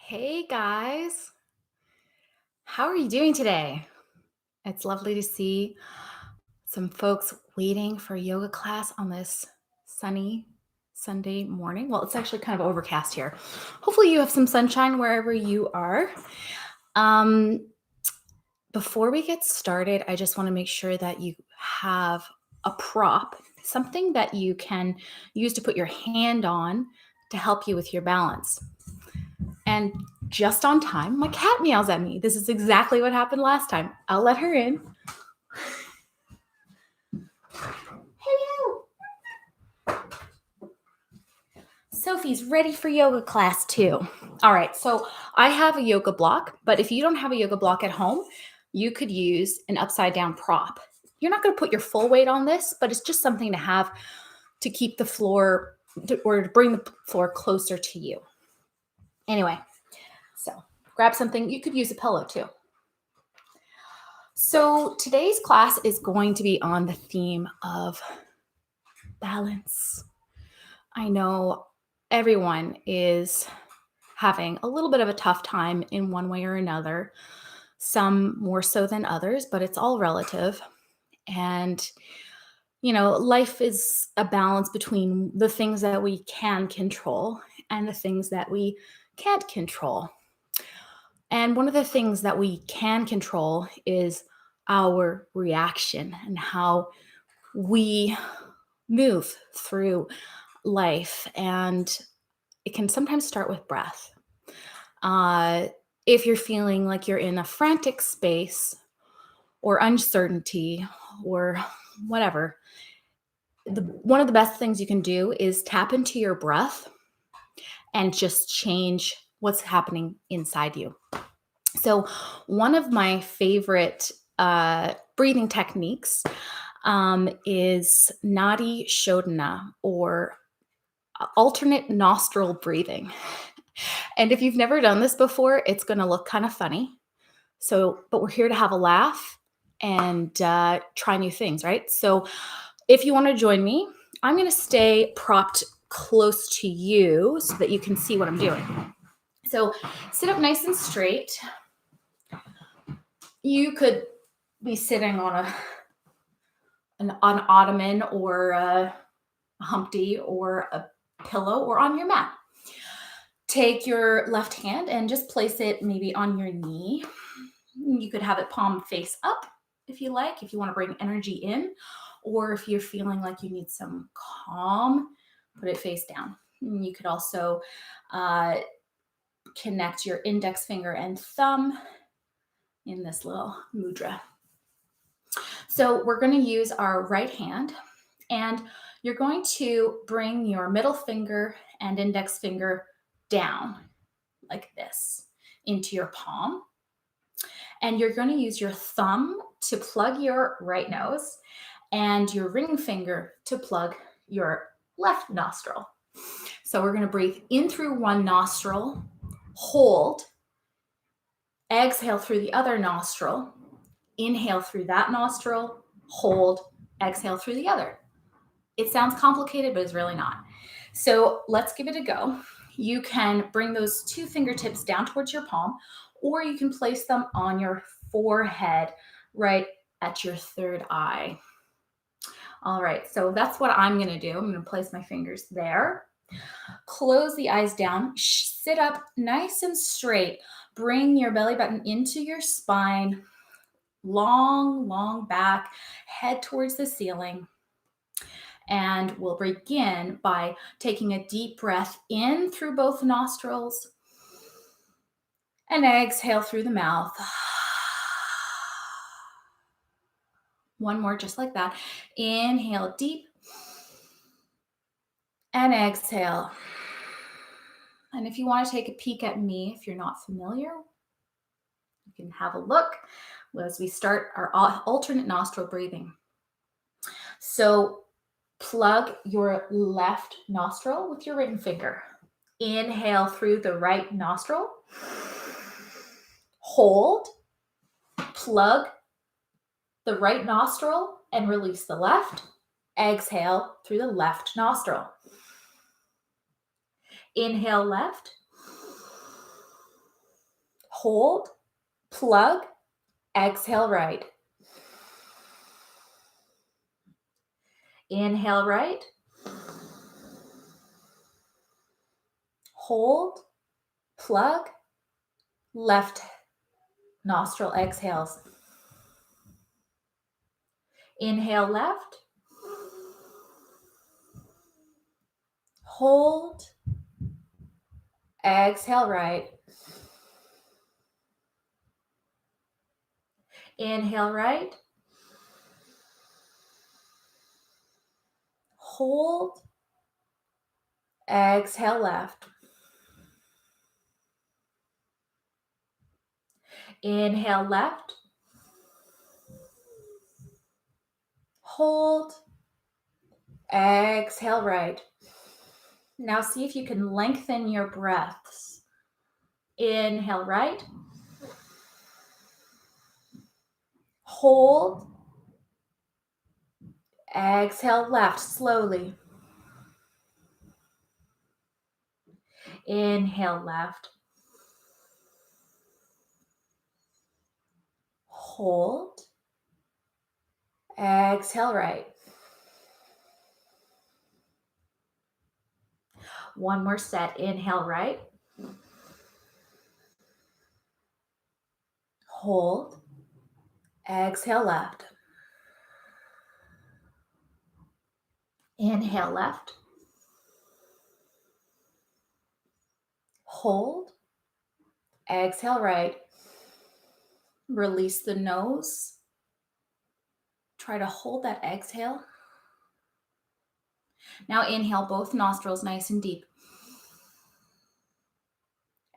Hey guys, how are you doing today? It's lovely to see some folks waiting for yoga class on this sunny Sunday morning. Well, it's actually kind of overcast here. Hopefully, you have some sunshine wherever you are. Um, Before we get started, I just want to make sure that you have a prop, something that you can use to put your hand on to help you with your balance. And just on time, my cat meows at me. This is exactly what happened last time. I'll let her in. Hello. Sophie's ready for yoga class too. All right, so I have a yoga block, but if you don't have a yoga block at home, you could use an upside down prop. You're not going to put your full weight on this, but it's just something to have to keep the floor or to bring the floor closer to you. Anyway, so grab something. You could use a pillow too. So today's class is going to be on the theme of balance. I know everyone is having a little bit of a tough time in one way or another, some more so than others, but it's all relative. And, life is a balance between the things that we can control and the things that we can't control. And one of the things that we can control is our reaction and how we move through life. And it can sometimes start with breath. Uh, if you're feeling like you're in a frantic space or uncertainty or whatever, one of the best things you can do is tap into your breath and just change what's happening inside you. So, one of my favorite breathing techniques is Nadi Shodhana, or alternate nostril breathing. And if you've never done this before, it's going to look kind of funny. But we're here to have a laugh and try new things, right? So, if you want to join me, I'm going to stay propped close to you so that you can see what I'm doing. So, sit up nice and straight. You could be sitting on an ottoman or a humpty or a pillow or on your mat. Take your left hand and just place it maybe on your knee. You could have it palm face up if you like, if you want to bring energy in, or if you're feeling like you need some calm, put it face down. You could also connect your index finger and thumb in this little mudra. So we're going to use our right hand, and you're going to bring your middle finger and index finger down like this into your palm. And you're going to use your thumb to plug your right nose and your ring finger to plug your left nostril. So we're going to breathe in through one nostril, hold, exhale through the other nostril, inhale through that nostril, hold, exhale through the other. It sounds complicated, but it's really not. So let's give it a go. You can bring those two fingertips down towards your palm, or you can place them on your forehead right at your third eye. All right, so that's what I'm going to do. I'm going to place my fingers there. Close the eyes down. Sit up nice and straight. Bring your belly button into your spine. Long back. Head towards the ceiling. And we'll begin by taking a deep breath in through both nostrils and exhale through the mouth. One more, just like that. Inhale deep and exhale. And if you want to take a peek at me, if you're not familiar, you can have a look as we start our alternate nostril breathing. So plug your left nostril with your ring finger. Inhale through the right nostril. Hold. Plug the right nostril and release the left. Exhale through the left nostril. Inhale left. Hold, plug, exhale right. Inhale right. Hold, plug, left nostril exhales. Inhale left. Hold, exhale right. Inhale right. Hold, exhale left. Inhale left. Hold, exhale right. Now see if you can lengthen your breaths. Inhale right. Hold, exhale left slowly. Inhale left. Hold, exhale right. One more set. Inhale right. Hold, exhale left. Inhale left. Hold, exhale right. Release the nose. Try to hold that exhale. Now inhale both nostrils nice and deep.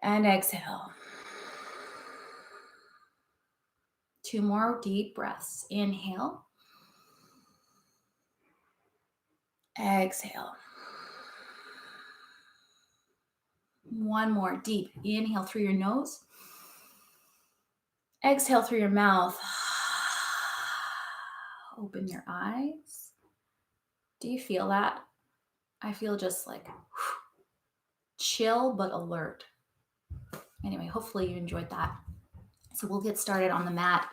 And exhale. 2 more deep breaths. Inhale. Exhale. 1 more deep. Inhale through your nose. Exhale through your mouth. Open your eyes. Do you feel that? I feel just like chill but alert. Anyway, hopefully you enjoyed that. So we'll get started on the mat.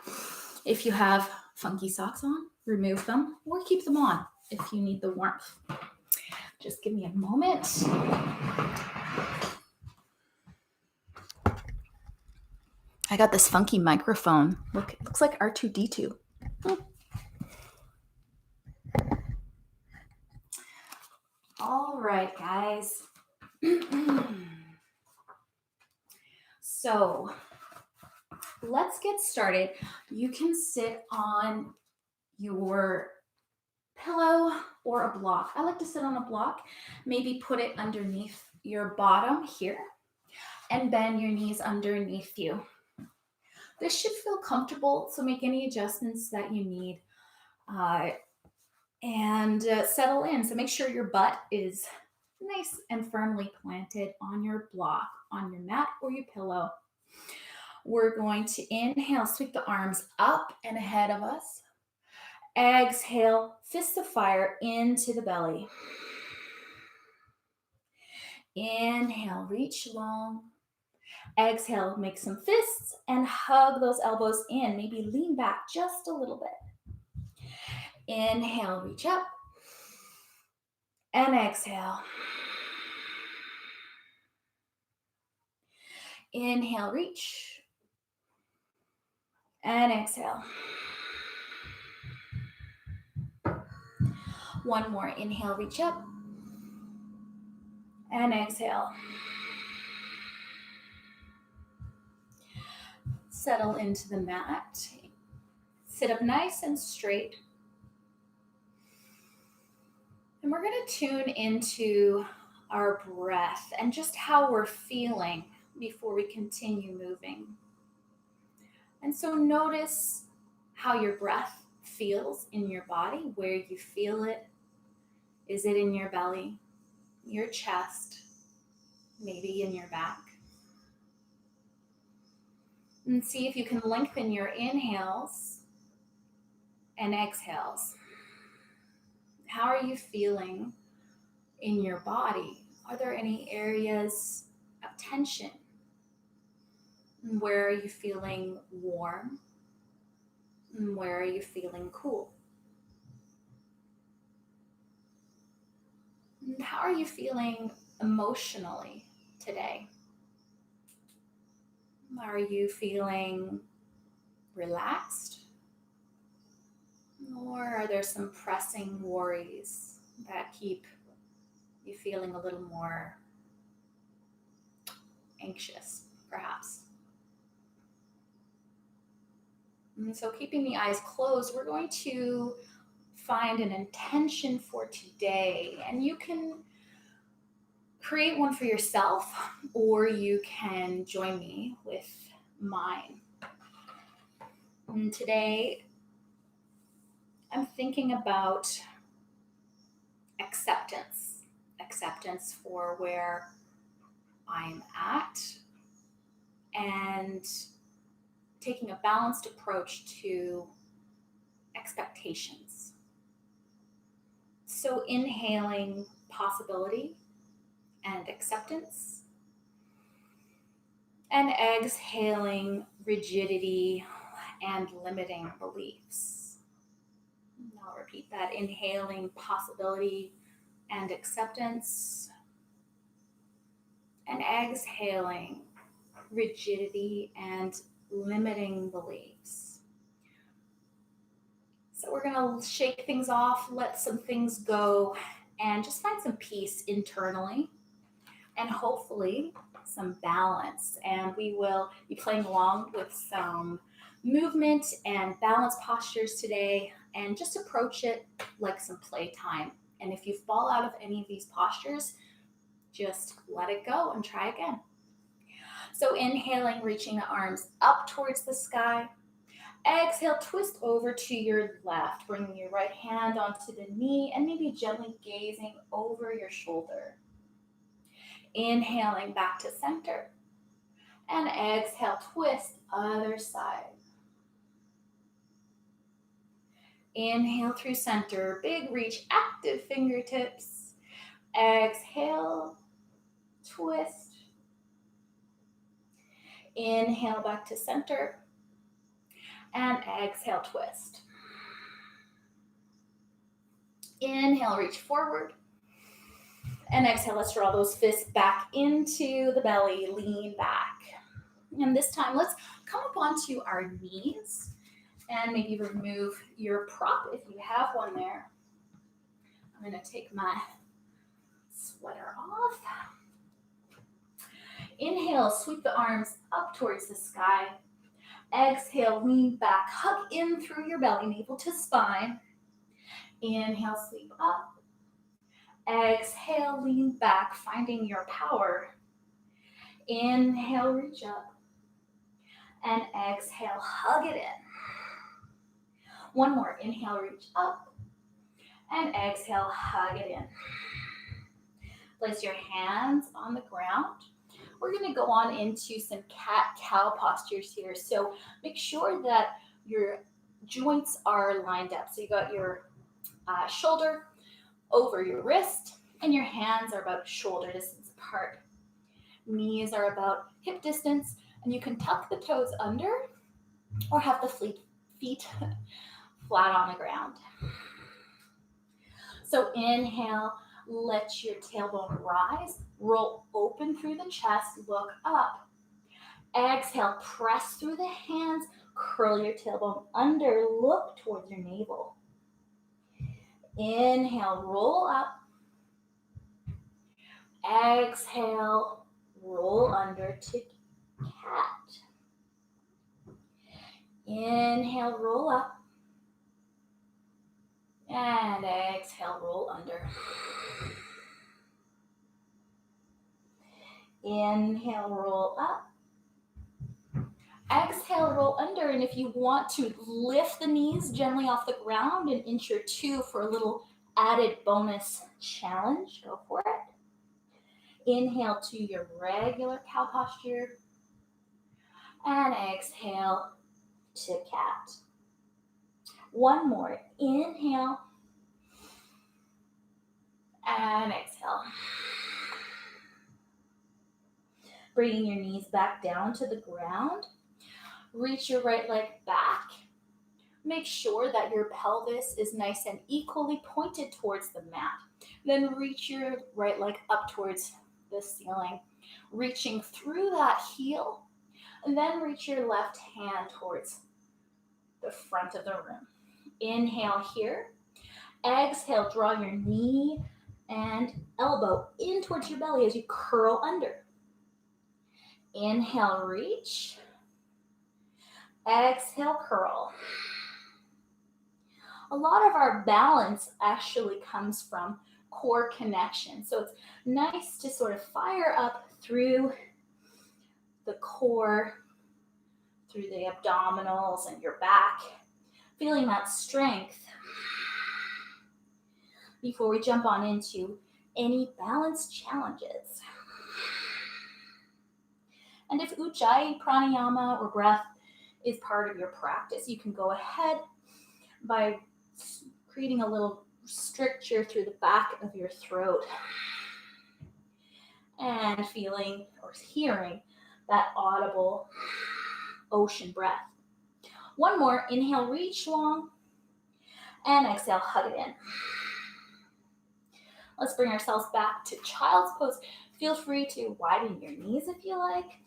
If you have funky socks on, remove them or keep them on if you need the warmth. Just give me a moment. I got this funky microphone. Look, it looks like R2-D2. All right, guys. So let's get started. You can sit on your pillow or a block. I like to sit on a block. Maybe put it underneath your bottom here and bend your knees underneath you. This should feel comfortable, so make any adjustments that you need and settle in. So make sure your butt is nice and firmly planted on your block, on your mat or your pillow. We're going to inhale, sweep the arms up and ahead of us. Exhale, fist of fire into the belly. Inhale, reach long. Exhale, make some fists and hug those elbows in. Maybe lean back just a little bit. Inhale, reach up. And exhale. Inhale, reach. And exhale. One more. Inhale, reach up. And exhale. Settle into the mat. Sit up nice and straight. And we're going to tune into our breath and just how we're feeling before we continue moving. And so notice how your breath feels in your body, where you feel it. Is it in your belly, your chest, maybe in your back? And see if you can lengthen your inhales and exhales. How are you feeling in your body? Are there any areas of tension? Where are you feeling warm? Where are you feeling cool? How are you feeling emotionally today? Are you feeling relaxed? Or are there some pressing worries that keep you feeling a little more anxious, perhaps? And so, keeping the eyes closed, we're going to find an intention for today. And you can create one for yourself, or you can join me with mine. And today, I'm thinking about acceptance for where I'm at, and taking a balanced approach to expectations. So, inhaling possibility and acceptance, and exhaling rigidity and limiting beliefs. I'll repeat that: inhaling possibility and acceptance, and exhaling rigidity and limiting beliefs. So we're going to shake things off, let some things go, and just find some peace internally, and hopefully some balance. And we will be playing along with some movement and balance postures today, and just approach it like some playtime. And if you fall out of any of these postures, just let it go and try again. So inhaling, reaching the arms up towards the sky. Exhale, twist over to your left, bringing your right hand onto the knee and maybe gently gazing over your shoulder. Inhaling back to center, and exhale, twist other side. Inhale through center, big reach, active fingertips. Exhale, twist. Inhale back to center, and exhale, twist. Inhale, reach forward. And exhale, let's draw those fists back into the belly, lean back. And this time, let's come up onto our knees and maybe remove your prop if you have one there. I'm going to take my sweater off. Inhale, sweep the arms up towards the sky. Exhale, lean back, hug in through your belly, navel to spine. Inhale, sweep up. Exhale, lean back, finding your power. Inhale, reach up. And exhale, hug it in. One more. Inhale, reach up. And exhale, hug it in. Place your hands on the ground. We're going to go on into some cat-cow postures here. So make sure that your joints are lined up. So you got your shoulder over your wrist, and your hands are about shoulder distance apart. Knees are about hip distance, and you can tuck the toes under or have the feet flat on the ground. So inhale, let your tailbone rise, roll open through the chest, look up. Exhale, press through the hands, curl your tailbone under, look towards your navel. Inhale, roll up. Exhale, roll under to cat. Inhale, roll up. And exhale, roll under. Inhale, roll up. Exhale, roll under. And if you want to lift the knees gently off the ground, an inch or two for a little added bonus challenge, go for it. Inhale to your regular cow posture. And exhale to cat. One more. Inhale. And exhale. Bringing your knees back down to the ground. Reach your right leg back. Make sure that your pelvis is nice and equally pointed towards the mat. Then reach your right leg up towards the ceiling, reaching through that heel, and then reach your left hand towards the front of the room. Inhale here. Exhale, draw your knee and elbow in towards your belly as you curl under. Inhale, reach. Exhale, curl. A lot of our balance actually comes from core connection. So it's nice to sort of fire up through the core, through the abdominals and your back, feeling that strength before we jump on into any balance challenges. And if Ujjayi pranayama or breath is part of your practice, you can go ahead by creating a little stricture through the back of your throat and feeling or hearing that audible ocean breath. One more, inhale, reach long, and exhale, hug it in. Let's bring ourselves back to child's pose. Feel free to widen your knees if you like,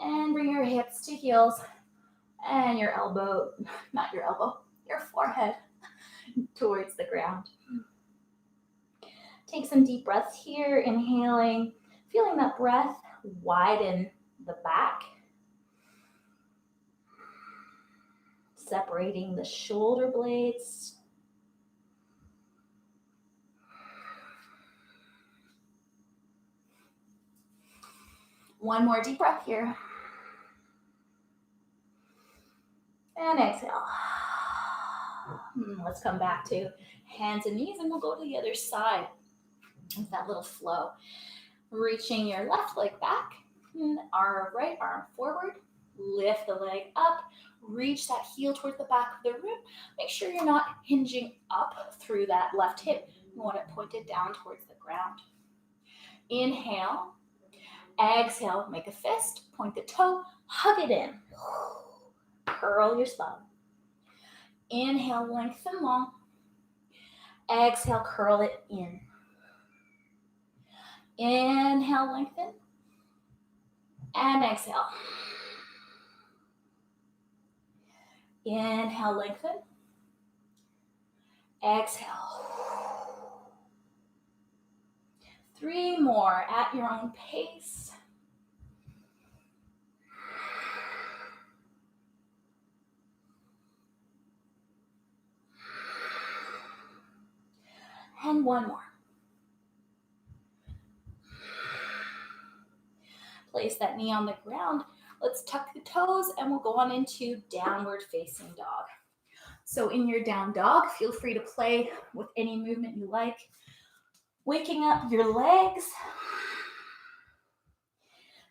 and bring your hips to heels and your forehead towards the ground. Take some deep breaths here, inhaling, feeling that breath widen the back, separating the shoulder blades. One more deep breath here. And exhale. Let's come back to hands and knees, and we'll go to the other side with that little flow. Reaching your left leg back, and our right arm forward. Lift the leg up. Reach that heel towards the back of the room. Make sure you're not hinging up through that left hip. You want it pointed down towards the ground. Inhale. Exhale, make a fist, point the toe, hug it in. Curl your spine. Inhale, lengthen long. Exhale, curl it in. Inhale, lengthen. And exhale. Inhale, lengthen. Exhale. 3 more at your own pace. And 1 more. Place that knee on the ground. Let's tuck the toes and we'll go on into downward facing dog. So in your down dog, feel free to play with any movement you like. Waking up your legs.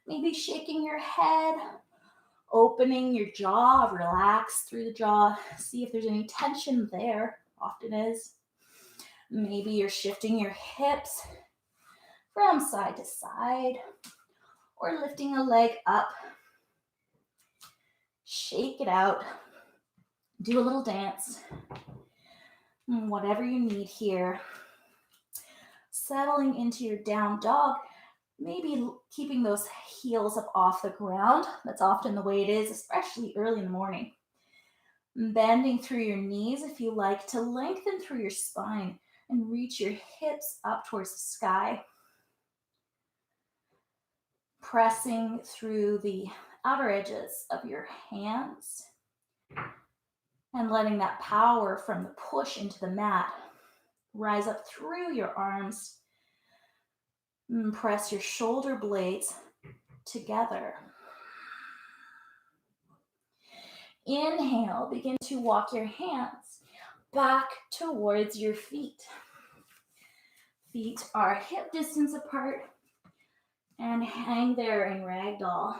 Maybe shaking your head, opening your jaw, relax through the jaw. See if there's any tension there, often is. Maybe you're shifting your hips from side to side or lifting a leg up. Shake it out. Do a little dance. Whatever you need here. Settling into your down dog. Maybe keeping those heels up off the ground. That's often the way it is, especially early in the morning. Bending through your knees if you like to lengthen through your spine and reach your hips up towards the sky. Pressing through the outer edges of your hands and letting that power from the push into the mat rise up through your arms. Press your shoulder blades together. Inhale, begin to walk your hands back towards your feet. Feet are hip distance apart and hang there in ragdoll.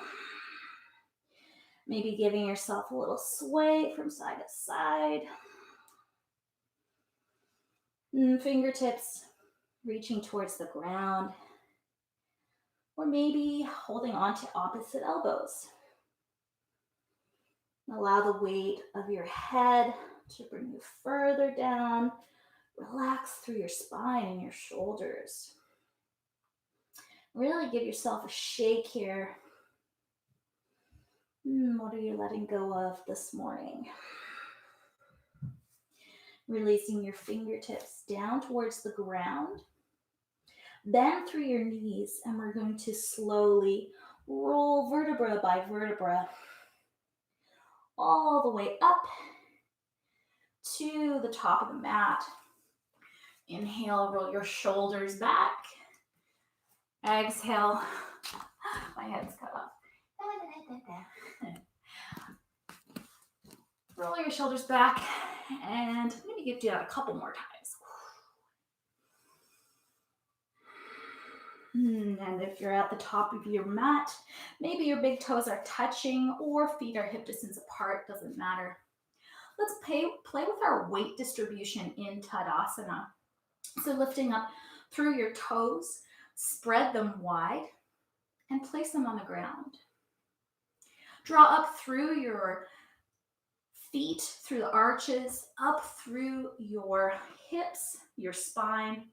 Maybe giving yourself a little sway from side to side. Fingertips reaching towards the ground. or maybe holding on to opposite elbows. Allow the weight of your head to bring you further down. Relax through your spine and your shoulders. Really give yourself a shake here. What are you letting go of this morning? Releasing your fingertips down towards the ground. Bend through your knees, and we're going to slowly roll vertebra by vertebra all the way up to the top of the mat. Inhale, roll your shoulders back. Exhale. My head's cut off. Roll your shoulders back, and maybe do that a couple more times. And if you're at the top of your mat, maybe your big toes are touching or feet are hip distance apart, doesn't matter. Let's play with our weight distribution in Tadasana. So lifting up through your toes, spread them wide, and place them on the ground. Draw up through your feet, through the arches, up through your hips, your spine,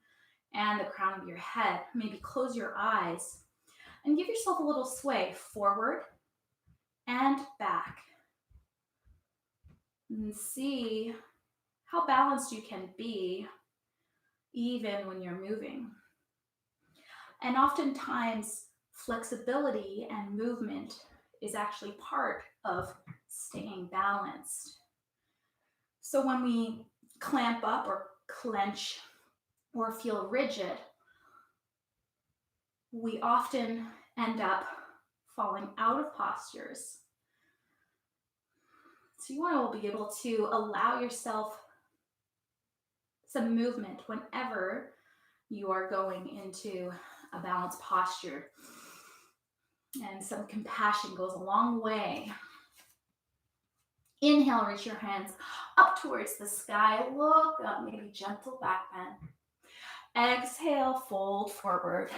and the crown of your head. Maybe close your eyes and give yourself a little sway forward and back. And see how balanced you can be even when you're moving. And oftentimes, flexibility and movement is actually part of staying balanced. So when we clamp up or clench or feel rigid, we often end up falling out of postures. So you want to be able to allow yourself some movement whenever you are going into a balanced posture. And some compassion goes a long way. Inhale, reach your hands up towards the sky. Look up, maybe gentle back bend. Exhale, fold forward.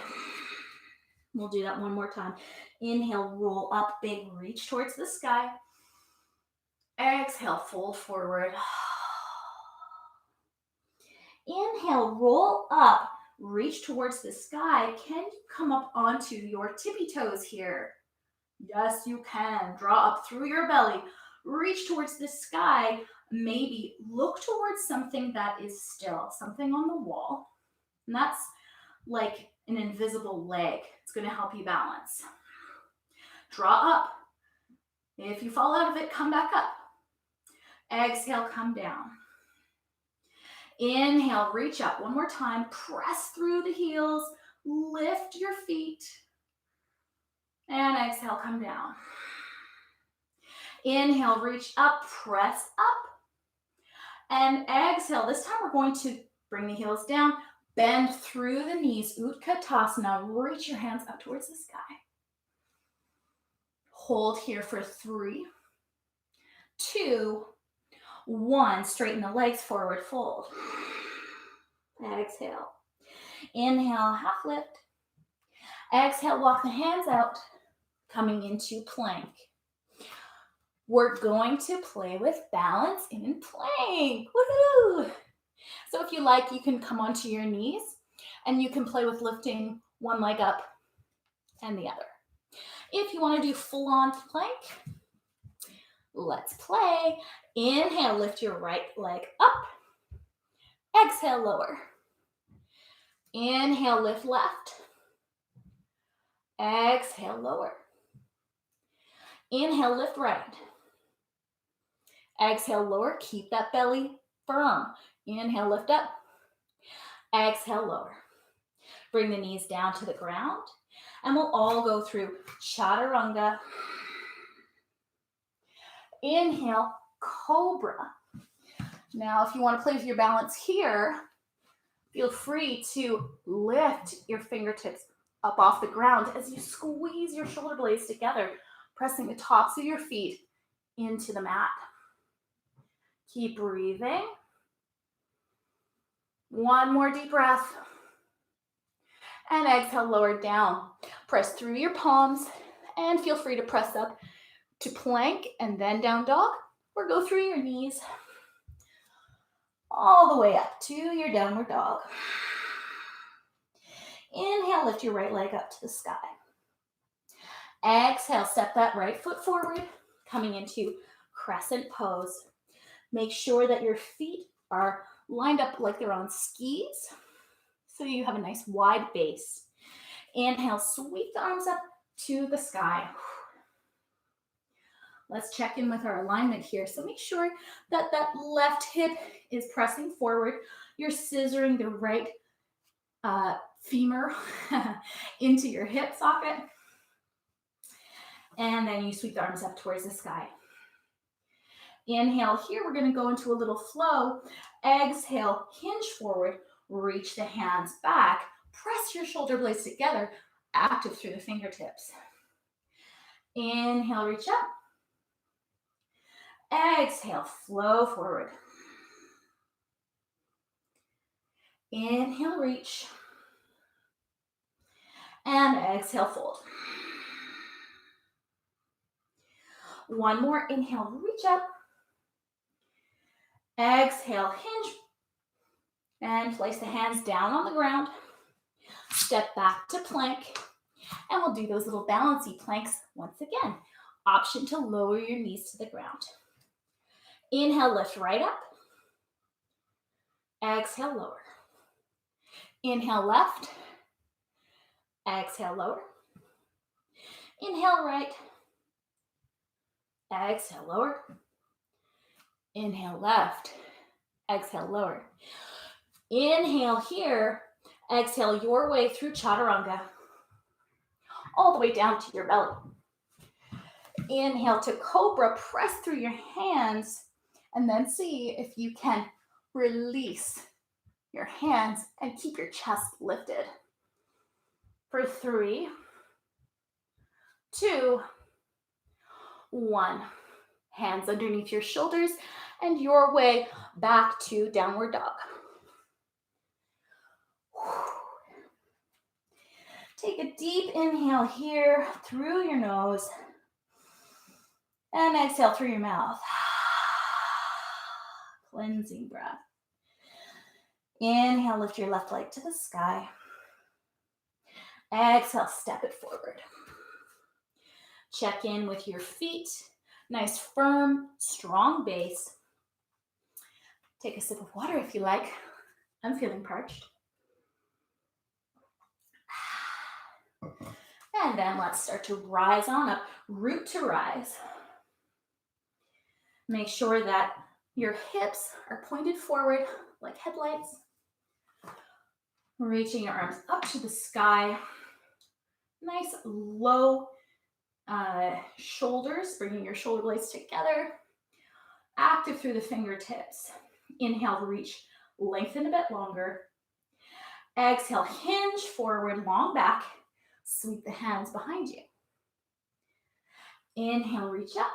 We'll do that one more time. Inhale, roll up, big reach towards the sky. Exhale, fold forward. Inhale, roll up, reach towards the sky. Can you come up onto your tippy toes here? Yes, you can. Draw up through your belly. Reach towards the sky. Maybe look towards something that is still, something on the wall. And that's like an invisible leg. It's going to help you balance. Draw up. If you fall out of it, come back up. Exhale, come down. Inhale, reach up. One more time. Press through the heels. Lift your feet. And exhale, come down. Inhale, reach up, press up. And exhale. This time we're going to bring the heels down. Bend through the knees. Utkatasana. Reach your hands up towards the sky. Hold here for 3, 2, 1. Straighten the legs, forward fold. Exhale. Inhale, half lift. Exhale, walk the hands out, coming into plank. We're going to play with balance in plank. Woohoo! So if you like, you can come onto your knees and you can play with lifting one leg up and the other. If you want to do full-on plank, let's play. Inhale, lift your right leg up. Exhale, lower. Inhale, lift left. Exhale, lower. Inhale, lift right. Exhale, lower. Keep that belly firm. Inhale, lift up. Exhale, lower. Bring the knees down to the ground. And we'll all go through chaturanga. Inhale, cobra. Now, if you want to play with your balance here, feel free to lift your fingertips up off the ground as you squeeze your shoulder blades together, pressing the tops of your feet into the mat. Keep breathing. One more deep breath. And exhale, lower down. Press through your palms and feel free to press up to plank and then down dog, or go through your knees all the way up to your downward dog. Inhale, lift your right leg up to the sky. Exhale, step that right foot forward, coming into crescent pose. Make sure that your feet are lined up like they're on skis, so you have a nice wide base. Inhale, sweep the arms up to the sky. Let's check in with our alignment here. So make sure that that left hip is pressing forward. You're scissoring the right femur into your hip socket. And then you sweep the arms up towards the sky. Inhale here, we're going to go into a little flow. Exhale, hinge forward, reach the hands back, press your shoulder blades together, active through the fingertips. Inhale, reach up. Exhale, flow forward. Inhale, reach. And exhale, fold. One more, inhale, reach up. Exhale, hinge. And place the hands down on the ground. Step back to plank. And we'll do those little balancy planks once again. Option to lower your knees to the ground. Inhale, lift right up. Exhale, lower. Inhale, left. Exhale, lower. Inhale, right. Exhale, lower. Inhale, left. Exhale, lower. Inhale here. Exhale your way through chaturanga, all the way down to your belly. Inhale to cobra, press through your hands, and then see if you can release your hands and keep your chest lifted. For 3, 2, 1. Hands underneath your shoulders and your way back to downward dog. Take a deep inhale here through your nose and exhale through your mouth. Cleansing breath. Inhale, lift your left leg to the sky. Exhale, step it forward. Check in with your feet. Nice, firm, strong base. Take a sip of water if you like. I'm feeling parched. And then let's start to rise on up, root to rise. Make sure that your hips are pointed forward like headlights. Reaching your arms up to the sky. Nice low shoulders, bringing your shoulder blades together. Active through the fingertips. Inhale, reach, lengthen a bit longer. Exhale, hinge forward, long back. Sweep the hands behind you. Inhale, reach up.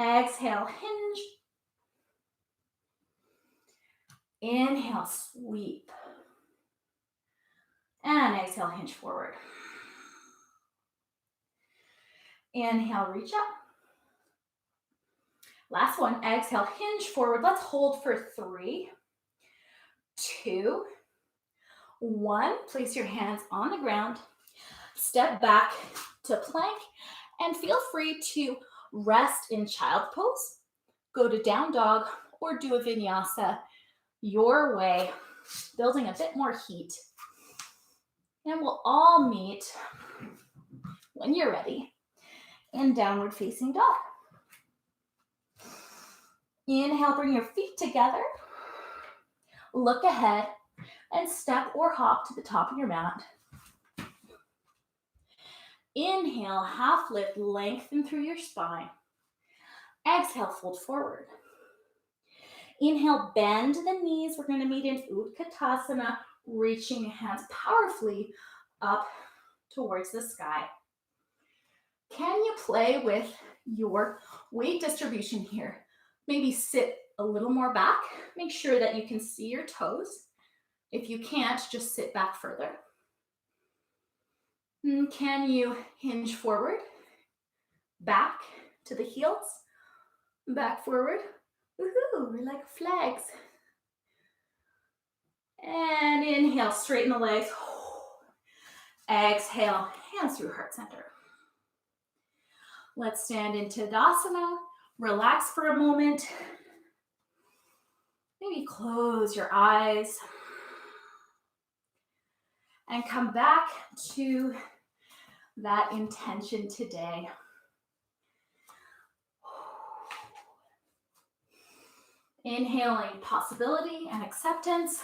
Exhale, hinge. Inhale, sweep. And exhale, hinge forward. Inhale, reach up. Last one, exhale, hinge forward. Let's hold for 3, 2, 1. Place your hands on the ground. Step back to plank and feel free to rest in child pose. Go to down dog or do a vinyasa your way, building a bit more heat. And we'll all meet, when you're ready, in downward facing dog. Inhale, bring your feet together. Look ahead and step or hop to the top of your mat. Inhale, half lift, lengthen through your spine. Exhale, fold forward. Inhale, bend the knees. We're going to meet in Utkatasana, reaching your hands powerfully up towards the sky. Can you play with your weight distribution here? Maybe sit a little more back. Make sure that you can see your toes. If you can't, just sit back further. Can you hinge forward, back to the heels, back forward? Woohoo, we're like flags. And inhale, straighten the legs. Exhale, hands through heart center. Let's stand in Tadasana. Relax for a moment. Maybe close your eyes. And come back to that intention today. Inhaling possibility and acceptance,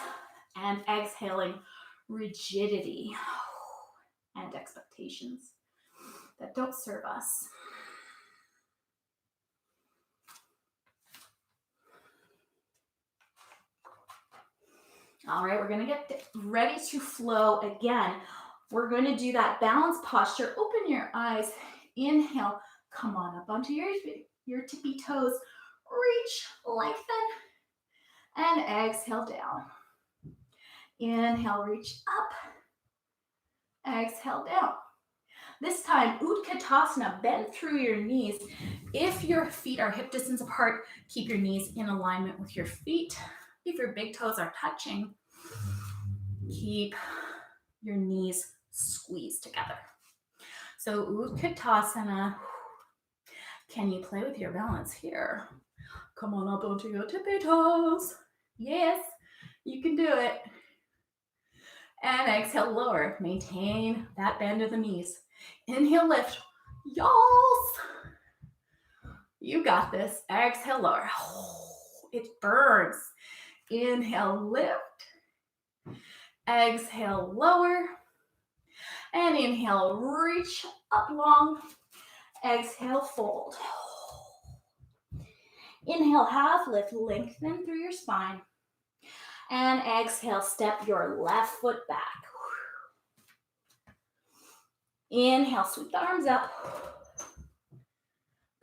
and exhaling rigidity and expectations that don't serve us. All right, we're gonna get ready to flow again. We're gonna do that balance posture. Open your eyes. Inhale, come on up onto your tippy toes. Reach, lengthen, and exhale down. Inhale, reach up. Exhale down. This time, Utkatasana, bend through your knees. If your feet are hip distance apart, keep your knees in alignment with your feet. If your big toes are touching, keep your knees squeezed together. So Utkatasana, can you play with your balance here? Come on up onto your tippy toes. Yes, you can do it. And exhale, lower. Maintain that bend of the knees. Inhale, lift. Y'all, you got this. Exhale, lower. It burns. Inhale, lift. Exhale, lower. And inhale, reach up long. Exhale, fold. Inhale, half lift, lengthen through your spine. And exhale, step your left foot back. Inhale, sweep the arms up.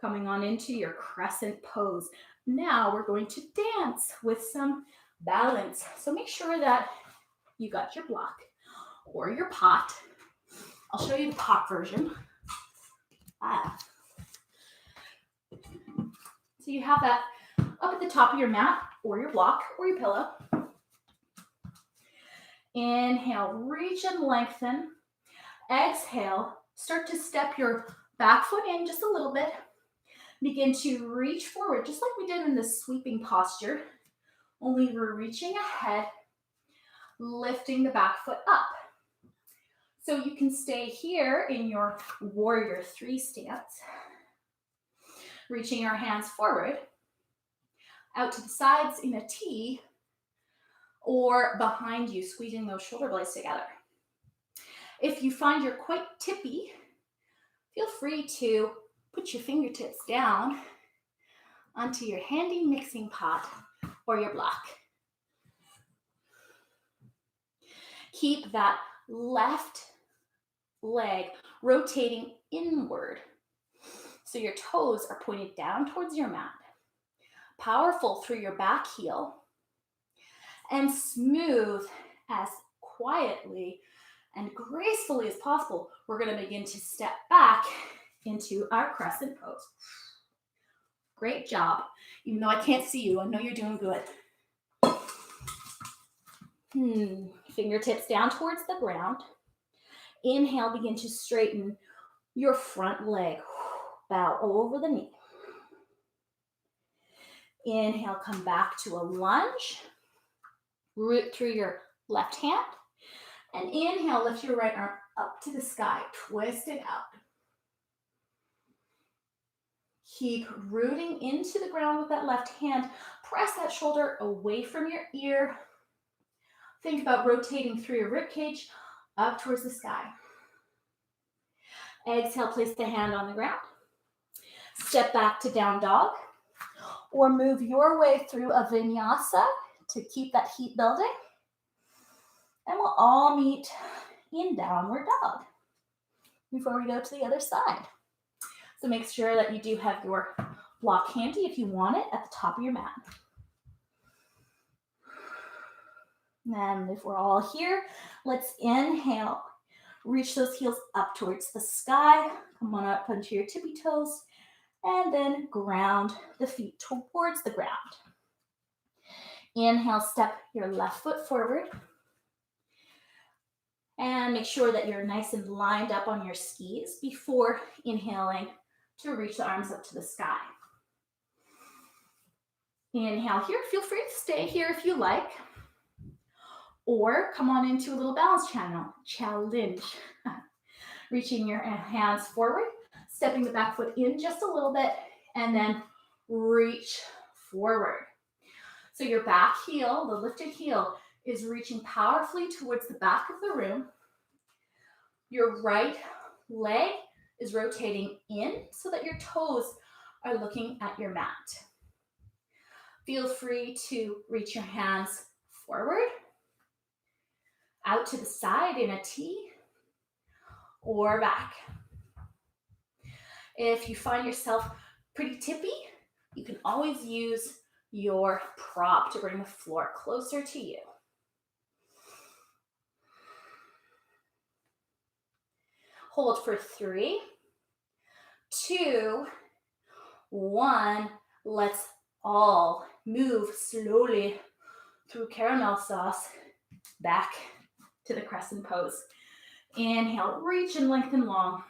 Coming on into your crescent pose. Now we're going to dance with some balance. So make sure that you got your block or your pot. I'll show you the pot version. So you have that up at the top of your mat or your block or your pillow. Inhale, reach and lengthen. Exhale, start to step your back foot in just a little bit. Begin to reach forward, just like we did in the sweeping posture, only we're reaching ahead, lifting the back foot up. So you can stay here in your warrior 3 stance, reaching your hands forward, out to the sides in a T, or behind you, squeezing those shoulder blades together. If you find you're quite tippy, feel free to put your fingertips down onto your handy mixing pot or your block. Keep that left leg rotating inward so your toes are pointed down towards your mat. Powerful through your back heel, and smooth as quietly and gracefully as possible. We're going to begin to step back into our crescent pose. Great job. Even though I can't see you, I know you're doing good. Fingertips down towards the ground. Inhale, begin to straighten your front leg. Bow over the knee. Inhale, come back to a lunge. Root through your left hand. And inhale, lift your right arm up to the sky. Twist it out. Keep rooting into the ground with that left hand. Press that shoulder away from your ear. Think about rotating through your rib cage up towards the sky. Exhale, place the hand on the ground. Step back to down dog. Or move your way through a vinyasa to keep that heat building. And we'll all meet in downward dog before we go to the other side. So make sure that you do have your block handy if you want it at the top of your mat. And if we're all here, let's inhale. Reach those heels up towards the sky. Come on up onto your tippy toes. And then ground the feet towards the ground. Inhale, step your left foot forward. And make sure that you're nice and lined up on your skis before inhaling to reach the arms up to the sky. Inhale here. Feel free to stay here if you like. Or come on into a little balance challenge. Reaching your hands forward, stepping the back foot in just a little bit, and then reach forward. So your back heel, the lifted heel, is reaching powerfully towards the back of the room. Your right leg is rotating in so that your toes are looking at your mat. Feel free to reach your hands forward, out to the side in a T, or back. If you find yourself pretty tippy, you can always use your prop to bring the floor closer to you. Hold for 3, 2, 1. Let's all move slowly through caramel sauce back to the crescent pose. Inhale, reach and lengthen long.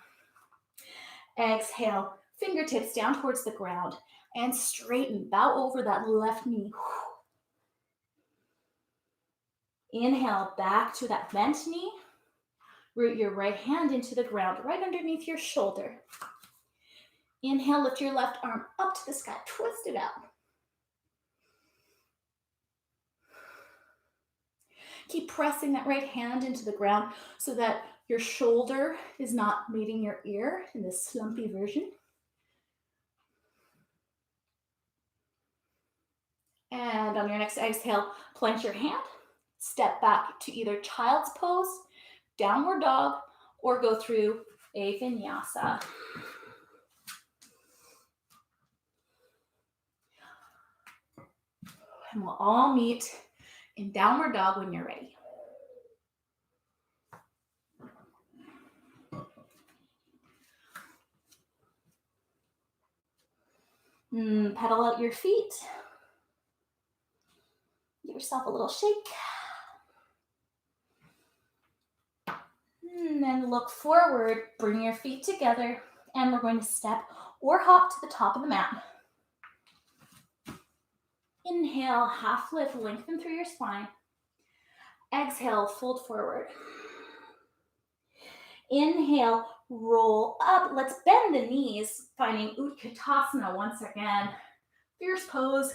Exhale, fingertips down towards the ground and straighten, bow over that left knee. Inhale, back to that bent knee. Root your right hand into the ground, right underneath your shoulder. Inhale, lift your left arm up to the sky, twist it out. Keep pressing that right hand into the ground so that your shoulder is not meeting your ear in this slumpy version. And on your next exhale, plant your hand, step back to either child's pose, downward dog, or go through a vinyasa. And we'll all meet in downward dog when you're ready. Pedal out your feet. Give yourself a little shake. And then look forward, bring your feet together, and we're going to step or hop to the top of the mat. Inhale, half lift, lengthen through your spine. Exhale, fold forward. Inhale, roll up. Let's bend the knees, finding Utkatasana once again. Fierce pose,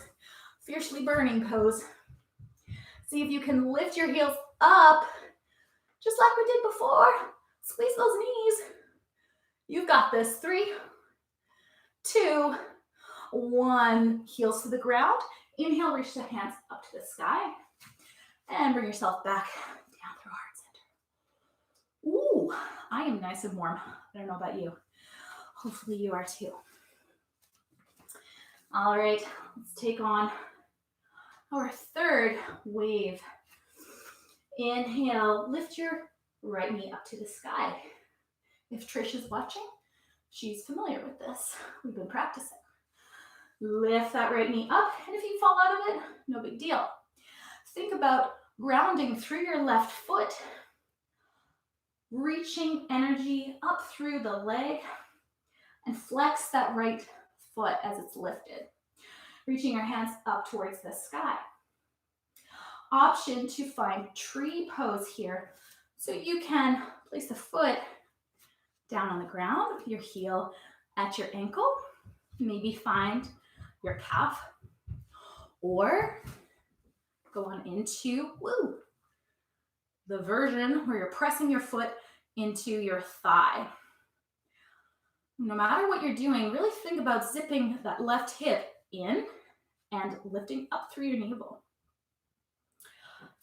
fiercely burning pose. See if you can lift your heels up, just like we did before. Squeeze those knees. You've got this. 3, 2, 1. Heels to the ground. Inhale, reach the hands up to the sky. And bring yourself back down through heart center. Ooh, I am nice and warm. I don't know about you. Hopefully you are too. All right, let's take on our third wave. Inhale, lift your right knee up to the sky. If Trish is watching, she's familiar with this. We've been practicing. Lift that right knee up, and if you fall out of it, no big deal. Think about grounding through your left foot, reaching energy up through the leg, and flex that right foot as it's lifted. Reaching your hands up towards the sky. Option to find tree pose here. So you can place the foot down on the ground with your heel at your ankle. Maybe find your calf. Or go on into the version where you're pressing your foot into your thigh. No matter what you're doing, really think about zipping that left hip in and lifting up through your navel.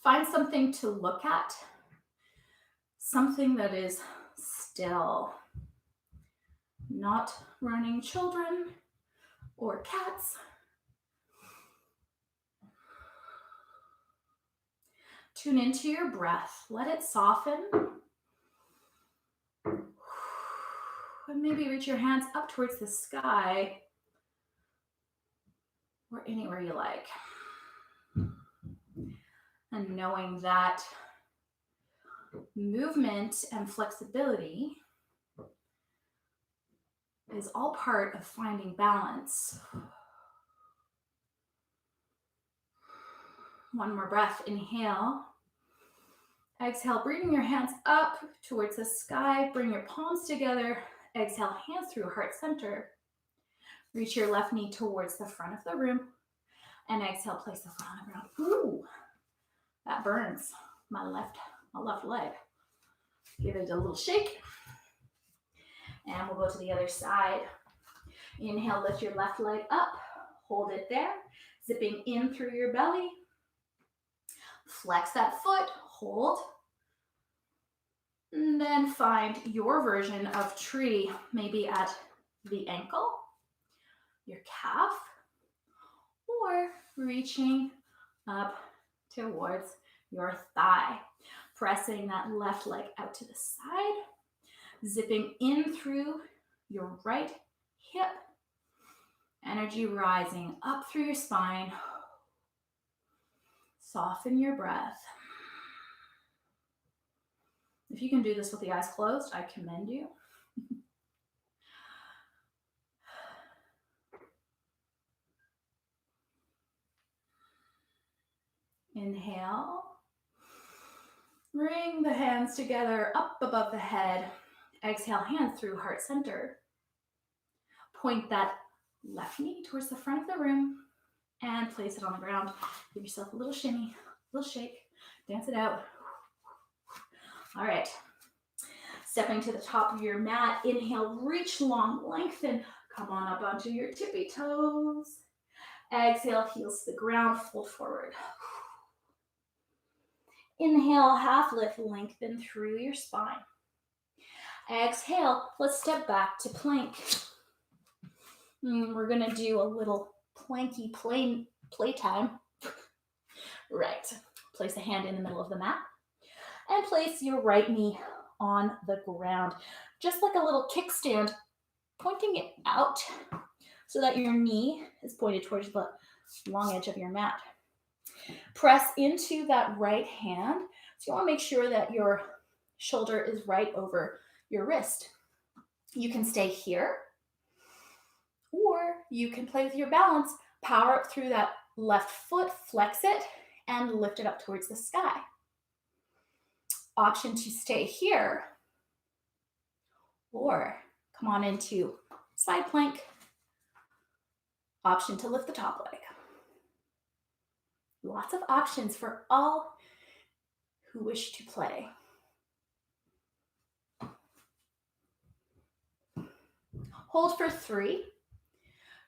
Find something to look at, something that is still, not running children or cats. Tune into your breath. Let it soften. And maybe reach your hands up towards the sky or anywhere you like. And knowing that movement and flexibility is all part of finding balance. One more breath, inhale. Exhale, bringing your hands up towards the sky. Bring your palms together. Exhale, hands through heart center. Reach your left knee towards the front of the room. And exhale, place the foot on the ground. Ooh, that burns my left leg. Give it a little shake. And we'll go to the other side. Inhale, lift your left leg up. Hold it there. Zipping in through your belly. Flex that foot. Hold. And then find your version of tree, maybe at the ankle, your calf, or reaching up towards your thigh. Pressing that left leg out to the side. Zipping in through your right hip. Energy rising up through your spine. Soften your breath. If you can do this with the eyes closed, I commend you. Inhale. Bring the hands together up above the head. Exhale, hands through heart center. Point that left knee towards the front of the room and place it on the ground. Give yourself a little shimmy, a little shake. Dance it out. All right. Stepping to the top of your mat. Inhale, reach long, lengthen. Come on up onto your tippy toes. Exhale, heels to the ground, fold forward. Inhale, half lift, lengthen through your spine. Exhale, let's step back to plank. We're gonna do a little planky playtime. Right, place a hand in the middle of the mat and place your right knee on the ground. Just like a little kickstand, pointing it out so that your knee is pointed towards the long edge of your mat. Press into that right hand. So you want to make sure that your shoulder is right over your wrist. You can stay here, or you can play with your balance. Power up through that left foot, flex it, and lift it up towards the sky. Option to stay here, or come on into side plank. Option to lift the top leg. Lots of options for all who wish to play. Hold for 3,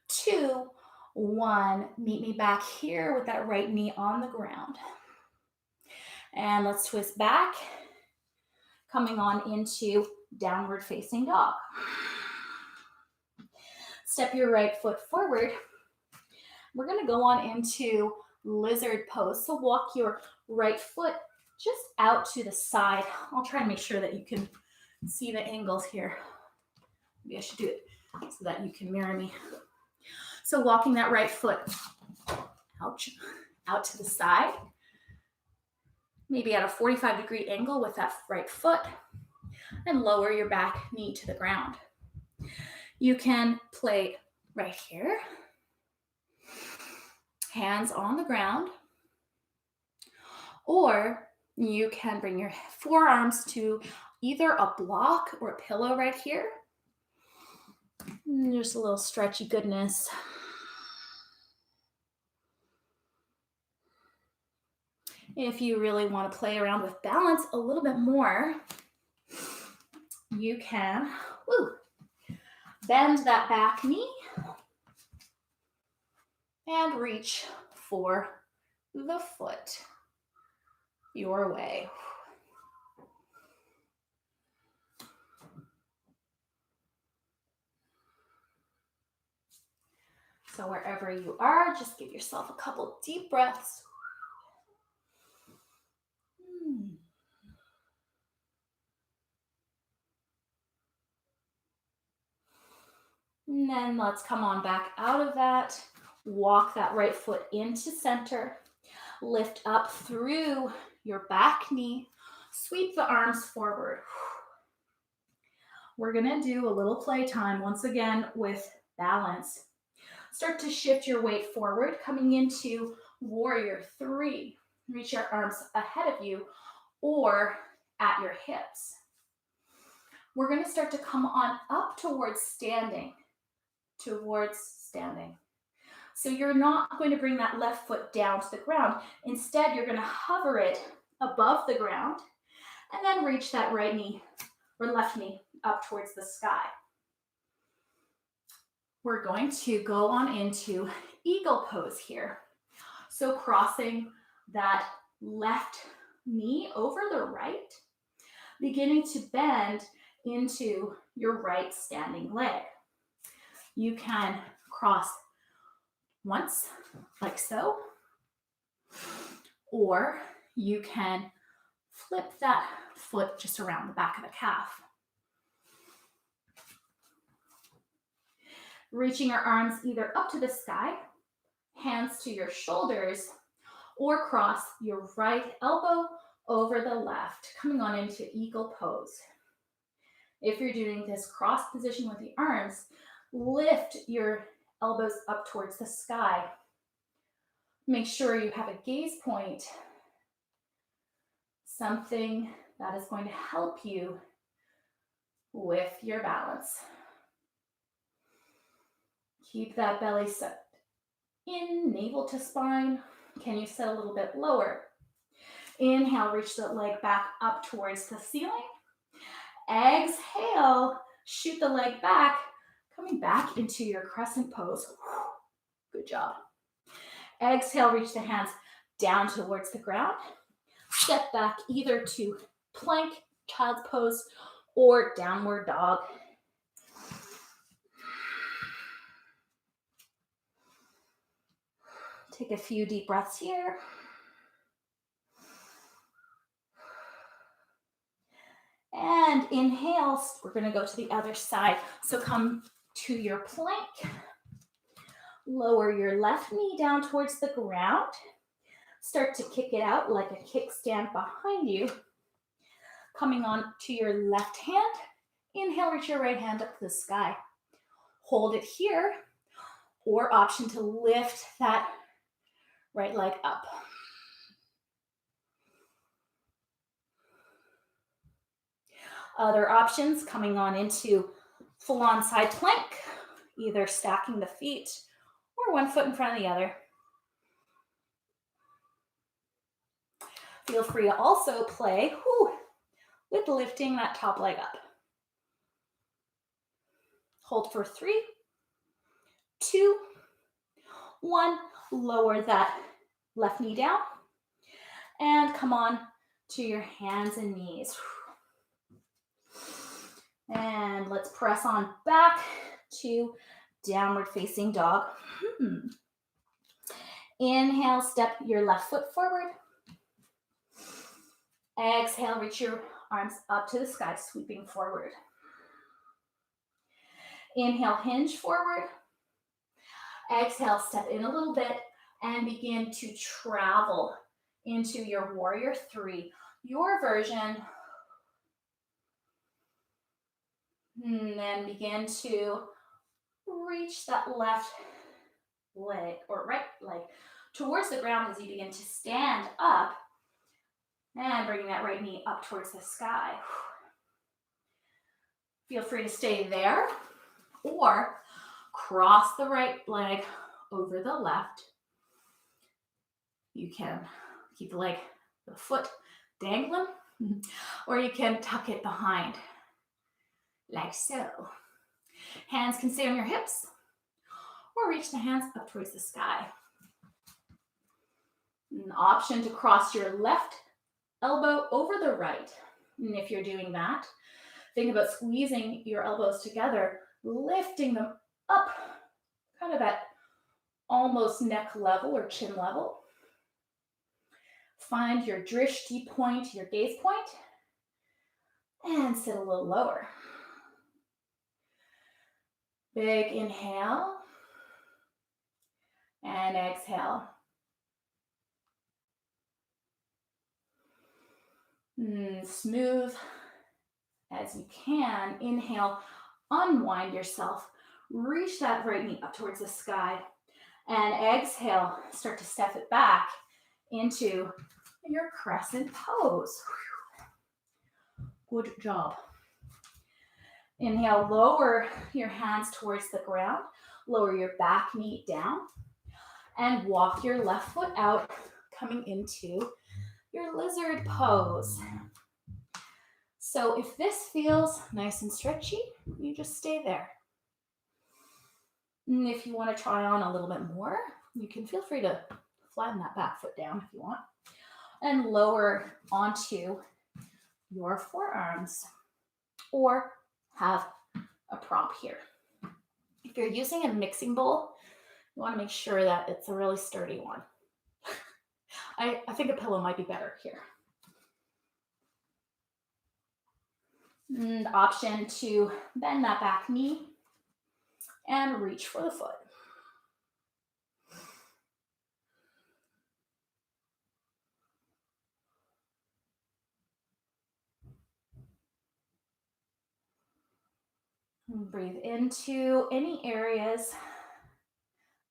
2, 1. Meet me back here with that right knee on the ground. And let's twist back, coming on into downward facing dog. Step your right foot forward. We're going to go on into lizard pose. So walk your right foot just out to the side. I'll try to make sure that you can see the angles here. Maybe I should do it so that you can mirror me. So walking that right foot out to the side, maybe at a 45-degree angle with that right foot, and lower your back knee to the ground. You can play right here, hands on the ground, or you can bring your forearms to either a block or a pillow right here. Just a little stretchy goodness. If you really want to play around with balance a little bit more, you can bend that back knee and reach for the foot your way. So wherever you are, just give yourself a couple deep breaths. And then let's come on back out of that. Walk that right foot into center. Lift up through your back knee. Sweep the arms forward. We're gonna do a little playtime once again with balance. Start to shift your weight forward, coming into warrior three. Reach your arms ahead of you or at your hips. We're gonna start to come on up towards standing, So you're not going to bring that left foot down to the ground. Instead, you're gonna hover it above the ground and then reach that right knee or left knee up towards the sky. We're going to go on into eagle pose here. So crossing that left knee over the right, beginning to bend into your right standing leg. You can cross once, like so, or you can flip that foot just around the back of the calf. Reaching your arms either up to the sky, hands to your shoulders, or cross your right elbow over the left, coming on into eagle pose. If you're doing this cross position with the arms, lift your elbows up towards the sky. Make sure you have a gaze point, something that is going to help you with your balance. Keep that belly set in, navel to spine. Can you set a little bit lower? Inhale, reach the leg back up towards the ceiling. Exhale, shoot the leg back, coming back into your crescent pose. Good job. Exhale, reach the hands down towards the ground. Step back either to plank, child's pose, or downward dog. Take a few deep breaths here. And inhale, we're gonna go to the other side. So come to your plank. Lower your left knee down towards the ground. Start to kick it out like a kickstand behind you. Coming on to your left hand. Inhale, reach your right hand up to the sky. Hold it here, or option to lift that right leg up. Other options, coming on into full-on side plank, either stacking the feet or one foot in front of the other. Feel free to also play with lifting that top leg up. Hold for 3, 2, 1. Lower that left knee down and come on to your hands and knees. And let's press on back to downward facing dog. Inhale, step your left foot forward. Exhale, reach your arms up to the sky, sweeping forward. Inhale, hinge forward. Exhale, step in a little bit and begin to travel into your warrior three, your version. And then begin to reach that left leg or right leg towards the ground as you begin to stand up and bringing that right knee up towards the sky. Feel free to stay there or cross the right leg over the left. You can keep the foot dangling, or you can tuck it behind, like so. Hands can stay on your hips, or reach the hands up towards the sky. An option to cross your left elbow over the right. And if you're doing that, think about squeezing your elbows together, lifting them up, kind of at almost neck level or chin level. Find your drishti point, your gaze point, and sit a little lower. Big inhale and exhale. Smooth as you can. Inhale, unwind yourself. Reach that right knee up towards the sky. And exhale, start to step it back into your crescent pose. Good job. Inhale, lower your hands towards the ground. Lower your back knee down. And walk your left foot out, coming into your lizard pose. So if this feels nice and stretchy, you just stay there. And if you want to try on a little bit more, you can feel free to flatten that back foot down if you want. And lower onto your forearms. Or have a prop here. If you're using a mixing bowl, you want to make sure that it's a really sturdy one. I think a pillow might be better here. And option to bend that back knee and reach for the foot. And breathe into any areas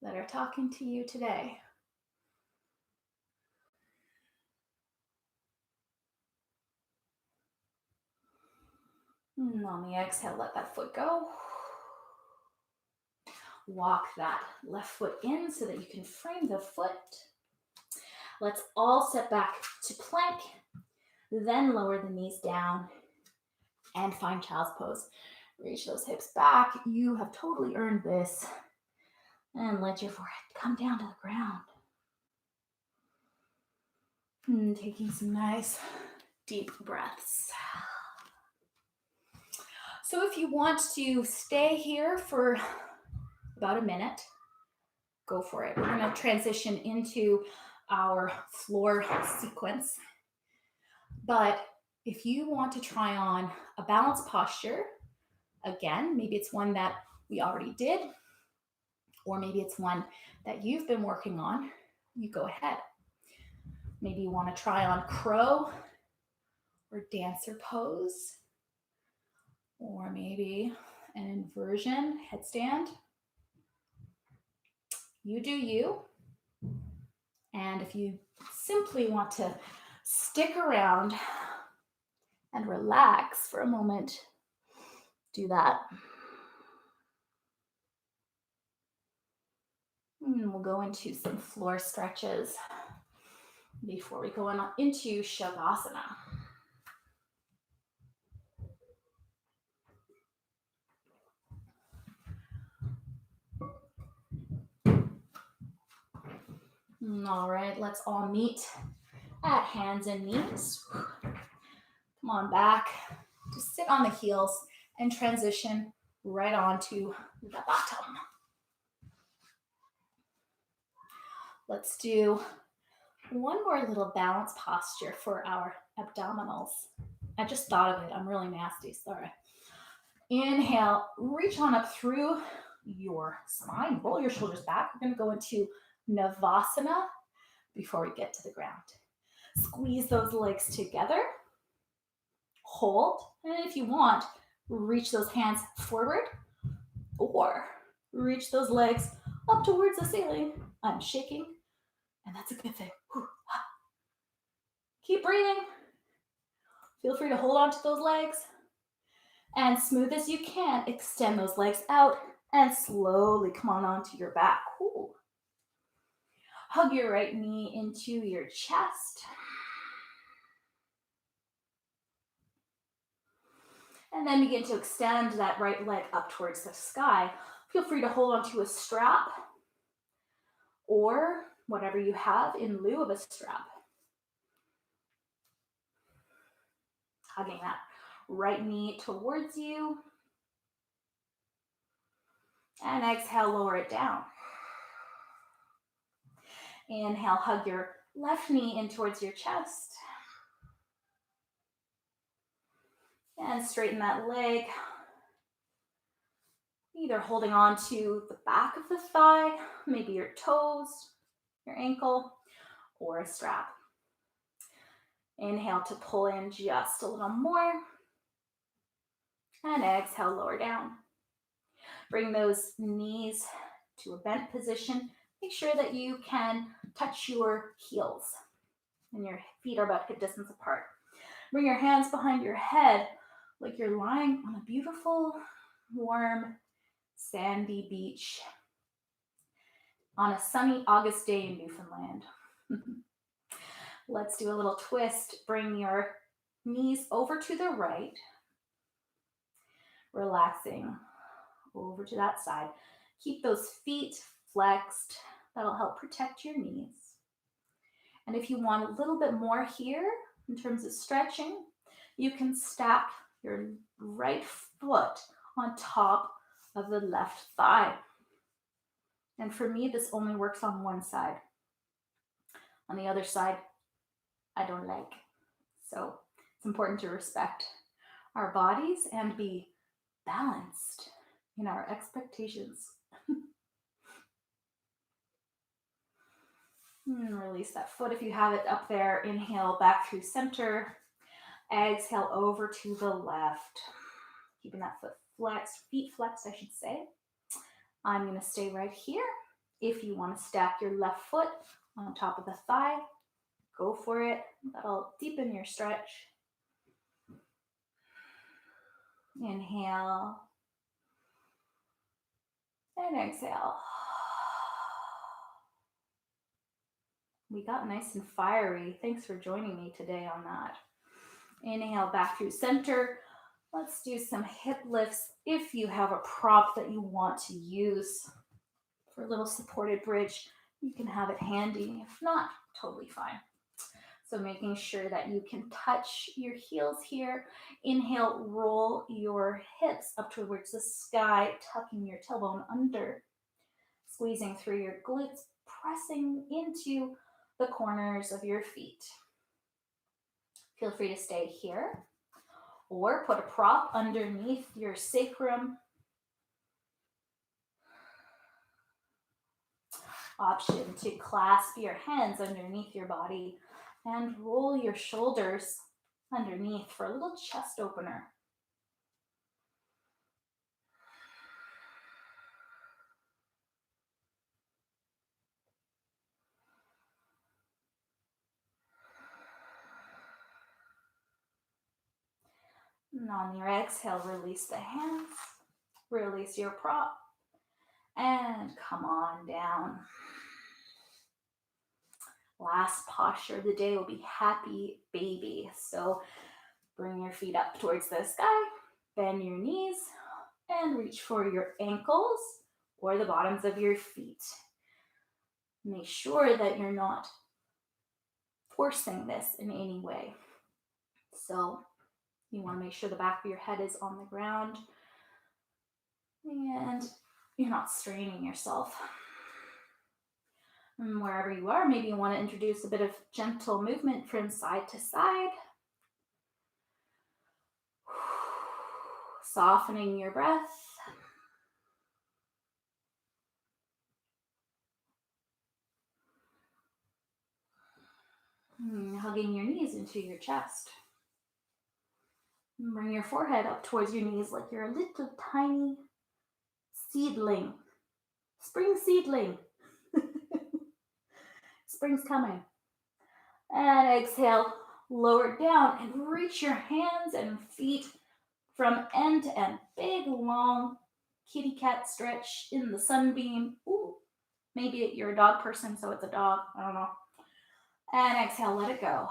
that are talking to you today. And on the exhale, let that foot go. Walk that left foot in so that you can frame the foot. Let's all step back to plank, then lower the knees down and find child's pose. Reach those hips back. You have totally earned this. And let your forehead come down to the ground. And taking some nice deep breaths. So if you want to stay here for about a minute, go for it. We're going to transition into our floor sequence. But if you want to try on a balanced posture, again, maybe it's one that we already did, or maybe it's one that you've been working on, you go ahead. Maybe you want to try on crow or dancer pose, or maybe an inversion headstand. You do you. And if you simply want to stick around and relax for a moment, do that. And we'll go into some floor stretches before we go into Shavasana. All right, let's all meet at hands and knees. Come on back. Just sit on the heels and transition right onto the bottom. Let's do one more little balance posture for our abdominals. I just thought of it. I'm really nasty. Sorry. Inhale, reach on up through your spine. Roll your shoulders back. We're going to go into Navasana before we get to the ground. Squeeze those legs together. Hold. And if you want, reach those hands forward or reach those legs up towards the ceiling. I'm shaking, and that's a good thing. Keep breathing. Feel free to hold on to those legs. And smooth as you can, extend those legs out and slowly come on onto your back. Ooh. Hug your right knee into your chest. And then begin to extend that right leg up towards the sky. Feel free to hold onto a strap or whatever you have in lieu of a strap. Hugging that right knee towards you. And exhale, lower it down. Inhale, hug your left knee in towards your chest. And straighten that leg. either holding on to the back of the thigh, maybe your toes, your ankle, or a strap. Inhale to pull in just a little more. And exhale, lower down. Bring those knees to a bent position. Make sure that you can touch your heels and your feet are about hip distance apart. Bring your hands behind your head like you're lying on a beautiful, warm, sandy beach on a sunny August day in Newfoundland. Let's do a little twist. Bring your knees over to the right, relaxing over to that side. Keep those feet flexed. That'll help protect your knees. And if you want a little bit more here in terms of stretching, you can stack your right foot on top of the left thigh. And for me, this only works on one side. On the other side, I don't like. So it's important to respect our bodies and be balanced in our expectations. And release that foot if you have it up there. Inhale back through center. Exhale over to the left. Keeping that foot flexed, feet flexed, I should say. I'm going to stay right here. If you want to stack your left foot on top of the thigh, go for it. That'll deepen your stretch. Inhale. And exhale. We got nice and fiery. Thanks for joining me today on that. Inhale back through center. Let's do some hip lifts. If you have a prop that you want to use for a little supported bridge, you can have it handy. If not, totally fine. So making sure that you can touch your heels here. Inhale, roll your hips up towards the sky, tucking your tailbone under, squeezing through your glutes, pressing into the corners of your feet. Feel free to stay here or put a prop underneath your sacrum. Option to clasp your hands underneath your body and roll your shoulders underneath for a little chest opener. And on your exhale, release the hands, release your prop, and come on down. Last posture of the day will be happy baby. So bring your feet up towards the sky, bend your knees, and reach for your ankles or the bottoms of your feet. Make sure that you're not forcing this in any way. So you want to make sure the back of your head is on the ground and you're not straining yourself. And wherever you are, maybe you want to introduce a bit of gentle movement from side to side. Softening your breath. Hugging your knees into your chest. And bring your forehead up towards your knees like you're a little tiny seedling. Spring seedling. Spring's coming. And exhale, lower down and reach your hands and feet from end to end. Big, long kitty cat stretch in the sunbeam. Ooh, maybe you're a dog person, so it's a dog. I don't know. And exhale, let it go.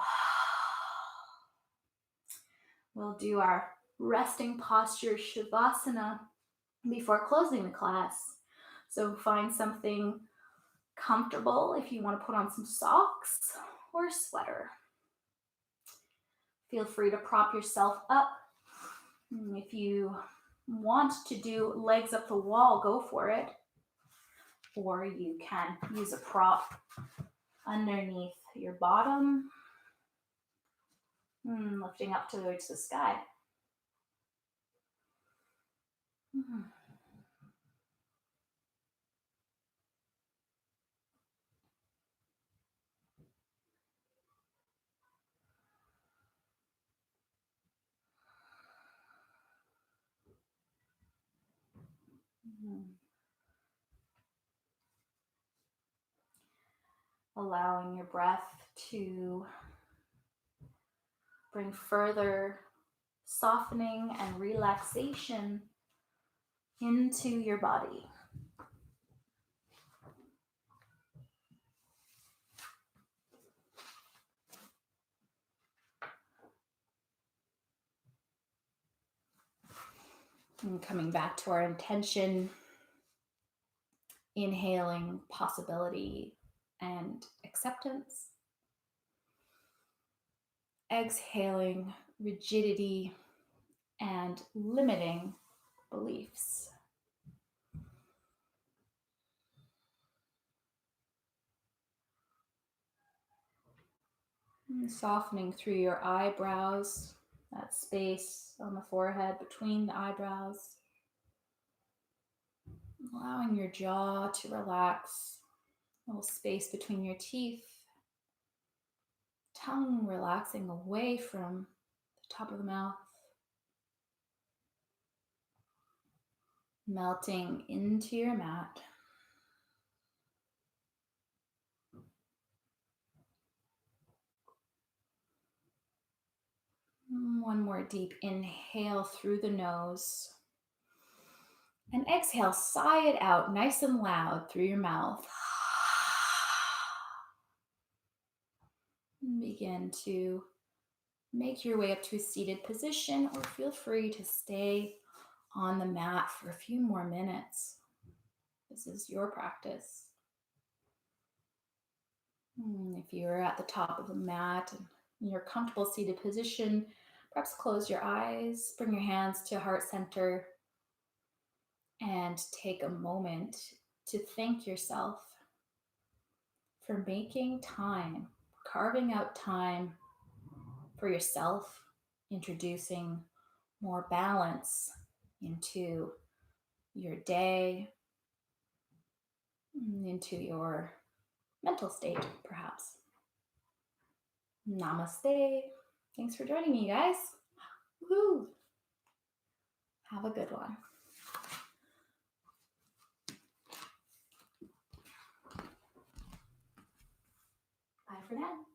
We'll do our resting posture, Shavasana, before closing the class. So find something comfortable if you want to put on some socks or a sweater. Feel free to prop yourself up. If you want to do legs up the wall, go for it. Or you can use a prop underneath your bottom, lifting up towards the sky. Allowing your breath to bring further softening and relaxation into your body. And coming back to our intention, inhaling possibility and acceptance, exhaling rigidity and limiting beliefs. And softening through your eyebrows, that space on the forehead between the eyebrows. Allowing your jaw to relax, a little space between your teeth. Tongue relaxing away from the top of the mouth. Melting into your mat. One more deep inhale through the nose. And exhale, sigh it out nice and loud through your mouth. And begin to make your way up to a seated position, or feel free to stay on the mat for a few more minutes. This is your practice. If you're at the top of the mat and in your comfortable seated position, perhaps close your eyes, bring your hands to heart center, and take a moment to thank yourself for making time, carving out time for yourself, introducing more balance into your day, into your mental state, perhaps. Namaste. Thanks for joining me, you guys. Woohoo! Have a good one. Bye for now.